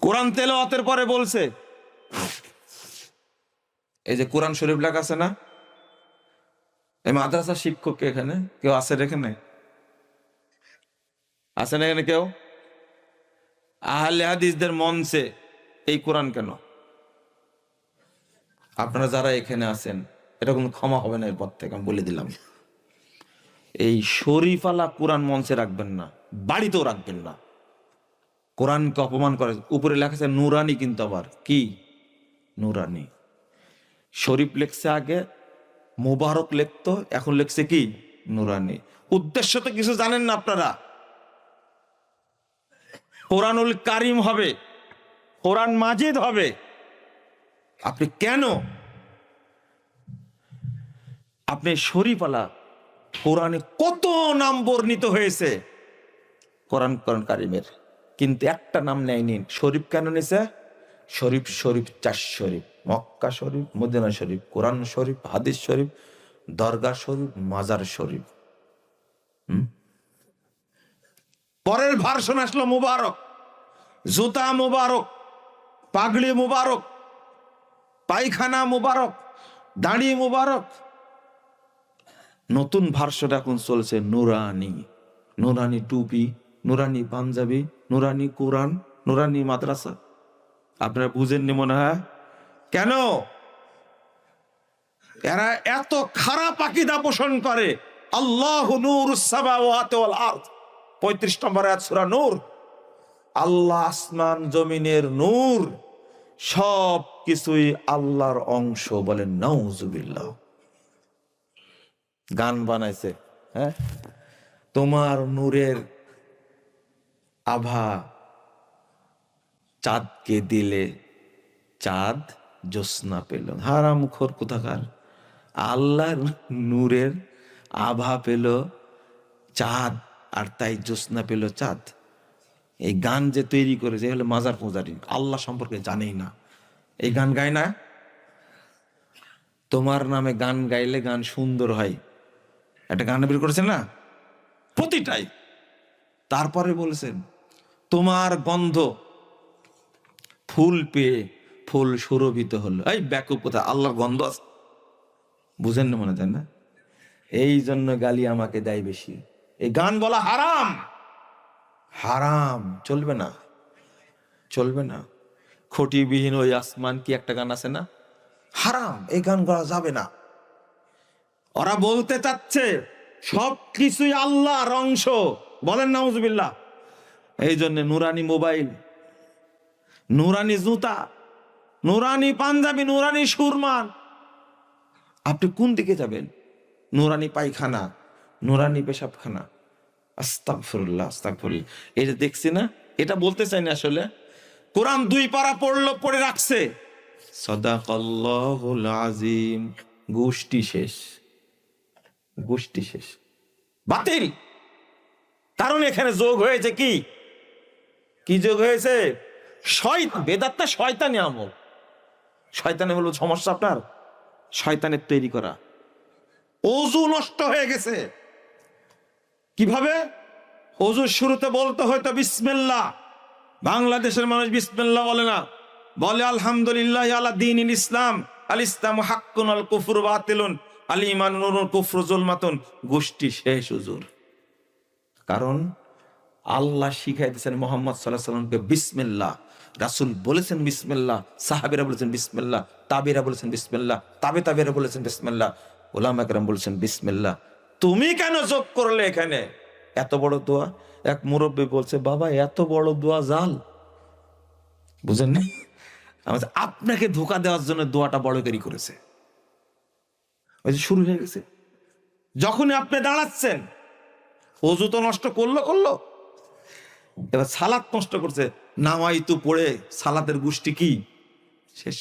কোরআন তেলাওয়াতের পরে বলছে, এই যে কোরআন শরীফ লেখা আছে না, এই মাদ্রাসা শিক্ষক এখানে কেউ আছেন? এখানে আছেন? এখানে কেউ? আহলে হাদিসদের মঞ্চে এই কোরআন কেন? আপনারা যারা এখানে আছেন, এটা কোনো ক্ষমা হবে না এরপর থেকে, আমি বলে দিলাম। এই শরীফালা কোরআন মঞ্চে রাখবেন না, বাড়িতেও রাখবেন না। কোরআনকে অপমান করে। উপরে লেখা আছে নুরানি, কিন্তু আবার কি নুরানি? শরীফ লেখছে আগে, মুবারক লিখতো, এখন লেখছে কি নুরানি। উদ্দেশ্য তো কিছু জানেন না আপনারা। কোরআনুল কারিম হবে, কোরআন মাজিদ হবে, আপনি কেন আপনি শরীফালা কোরআনে কত নাম বর্ণিত হয়েছে কোরআন কারিমের, কিন্তু একটা নাম নেয়নি। শরীফ কেন নিছে? শরীফ শরীফ 4 শরীফ, মক্কা শরীফ, মদিনা শরীফ, কোরআন শরীফ, হাদিস শরীফ, দরগা শরীফ, মাজার শরীফ। পরের ভার্সন আসলো মুবারক, জুতা মুবারক, পাগড়ি মুবারক, পায়খানা মুবারক, দাড়ি মুবারক। নতুন ভার্সন এখন চলছে নুরানি। নুরানি টুপি, নুরানি পাঞ্জাবি, নুরানি কোরআন, নুরানি মাদ্রাসা। আপনারা বুঝেননি মনে হয়? কেন এরা এত খারাপ আকীদা পোষণ করে? আল্লাহু নূরুস সামাওয়াতি ওয়াল আরদ, 35 নম্বর আয়াত সূরা নূর। আল্লাহ আসমান জমিনের নূর, সব কিছুই আল্লাহর অংশ। বলেন নাউজুবিল্লাহ। গান বানাইছে, হ্যাঁ, তোমার নূরের আভা চাঁদকে দিলে, চাঁদ জ্যোৎস্না পেল। হারামখোর কোথাকার! আল্লাহর নূরের আভা পেল চাঁদ, আর তাই জ্যোৎস্না পেল চাঁদ। এই গান যে তৈরি করেছে হলো মাজার পূজারি, আল্লাহ সম্পর্কে জানেই না। এই গান গায় না। তোমার নামে গান গাইলে গান সুন্দর হয়, একটা গান বের করেছে না প্রতিটাই। তারপরে বলেছেন তোমার গন্ধ ফুল পেয়ে ফুল সুরভিত হলো। এই ব্যাকুপ কথা, আল্লাহর গন্ধ আছে বুঝেন না মনে হয় না? এই জন্য গালি আমাকে দেয় বেশি। এই গান বলা হারাম, হারাম, চলবে না, চলবে না। খুঁটিবিহীন ওই আসমান কি একটা গান আছে না, হারাম, এই গান করা যাবে না। ওরা বলতে চাচ্ছে সব কিছুই আল্লাহর অংশ। বলেন নাউজুবিল্লাহ। এই জন্য নুরানি মোবাইল, নুরানি জুতা, নুরানি পাঞ্জাবি, নুরানি সুরমান। আপনি কোন দিকে যাবেন? নুরানি পায়খানা, নুরানি পেশাবখানা। আস্তাগফিরুল্লাহ, আস্তাগফিরুল্লাহ। এটা দেখছি না, এটা বলতে চাই না আসলে। কোরআন 2 পারা পড়লো, পড়ে রাখছে, সাদাকাল্লাহুল আযীম। গোষ্ঠী শেষ, গোষ্ঠী শেষ, বাতিল। কারণ এখানে যোগ হয়েছে কি, কি যোগ হয়েছে? বেদাতটা শয়তানি আমল। শয়তানি হলো সমস্যা আপনার, শয়তানের তৈরি করা। ওযু নষ্ট হয়ে গেছে। কিভাবে? ওযুর শুরুতে বলতে হয়তো বিসমিল্লাহ। বাংলাদেশের মানুষ বিসমিল্লাহ বলে না, বলে আলহামদুলিল্লাহ আলা দীনিল ইসলাম, আল ইসলামু হাক্কুন আল কুফরু বাতিলুন, আল ঈমানু নূরুন কুফরু যুলমাতুন। গোষ্ঠী শেষ হুজুর। কারণ আল্লাহ শিখাই দিয়েছেন মুহাম্মদ সাল্লাল্লাহু আলাইহি সাল্লামকে বিসমিল্লাহ। রাসূল বলেছেন বিসমিল্লাহ, সাহাবীরা বলেছেন বিসমিল্লাহ, তাবিরা বলেছেন বিসমিল্লাহ, তাবিরা বলেছেন বিসমিল্লাহ, উলামা কেরাম বলেছেন বিসমিল্লাহ। তুমি কেন যোগ করলে এখানে এত বড় দোয়া? এক মুরব্বী বলছে, বাবা এত বড় দোয়া জাল। বুঝেন না? আপনাকে ধোঁকা দেওয়ার জন্য দোয়াটা বড় করেছে। ওই যে শুরু হয়ে গেছে। যখনই আপনি দাঁড়াচ্ছেন, ওযু তো নষ্ট করলো, এবার সালাত নষ্ট করছে। নামাইতু পড়ে সালাতের গোষ্ঠী কি শেষ।